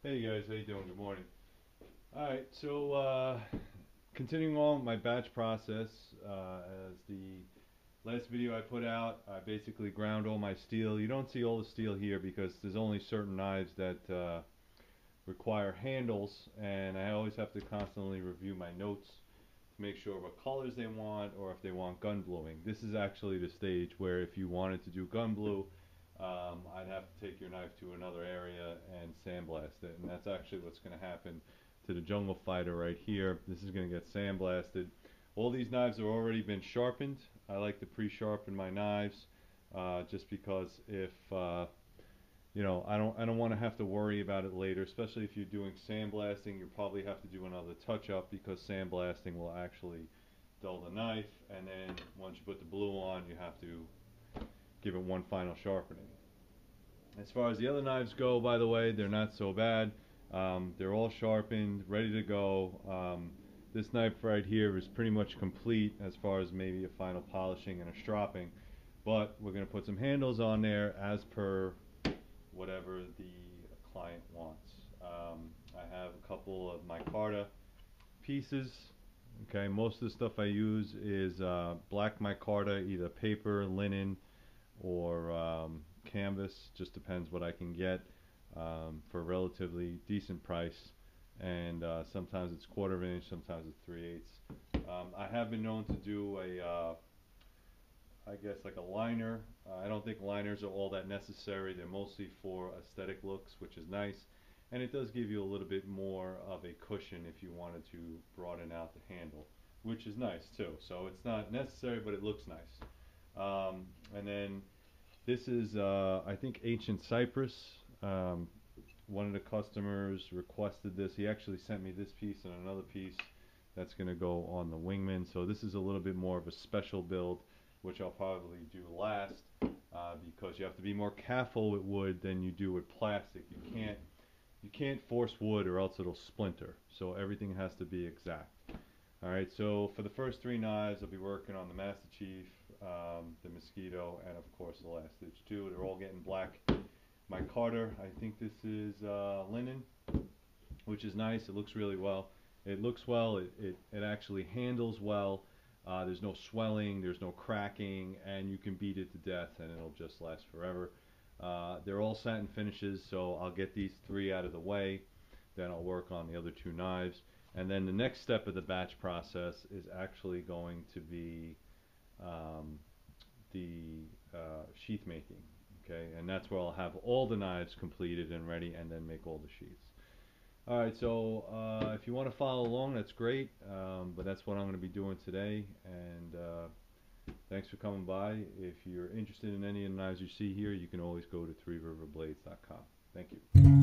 Hey guys, how you doing? Good morning. Alright, so continuing on with my batch process, as the last video I put out, I basically ground all my steel. You don't see all the steel here because there's only certain knives that require handles, and I always have to constantly review my notes to make sure what colors they want or if they want gun bluing. This is actually the stage where if you wanted to do gun blue, I'd have to take your knife to another area and sandblast it, and that's actually what's going to happen to the Jungle Fighter right here. This is going to get sandblasted. All these knives have already been sharpened. I like to pre-sharpen my knives just because if I don't want to have to worry about it later, especially if you're doing sandblasting. You probably have to do another touch-up because sandblasting will actually dull the knife, and then once you put the blue on, you have to give it one final sharpening. As far as the other knives go, by the way, they're not so bad. They're all sharpened, ready to go. This knife right here is pretty much complete as far as maybe a final polishing and a stropping, but we're going to put some handles on there as per whatever the client wants. I have a couple of micarta pieces. Okay, most of the stuff I use is black micarta, either paper, linen, or canvas. Just depends what I can get for a relatively decent price. And sometimes it's quarter of an inch, sometimes it's 3/8. I have been known to do I guess like a liner. I don't think liners are all that necessary. They're mostly for aesthetic looks, which is nice. And it does give you a little bit more of a cushion if you wanted to broaden out the handle, which is nice too. So it's not necessary, but it looks nice. And then this is, I think, Ancient Cypress. Um, One of the customers requested this. He actually sent me this piece and another piece that's going to go on the Wingman. So this is a little bit more of a special build, which I'll probably do last because you have to be more careful with wood than you do with plastic. You can't force wood or else it'll splinter. So everything has to be exact. All right. So for the first three knives, I'll be working on the Master Chief, the Mosquito, and of course the Last Ditch 2. They're all getting black. My Carter, I think this is linen, which is nice. It looks really well. It looks well. It actually handles well. There's no swelling, there's no cracking, and you can beat it to death and it'll just last forever. They're all satin finishes, so I'll get these three out of the way. Then I'll work on the other two knives. And then the next step of the batch process is actually going to be the sheath making. Okay, and that's where I'll have all the knives completed and ready, and then make all the sheaths. All right, so if you want to follow along, that's great. But that's what I'm going to be doing today. And thanks for coming by. If you're interested in any of the knives you see here, you can always go to threeriverblades.com. Thank you.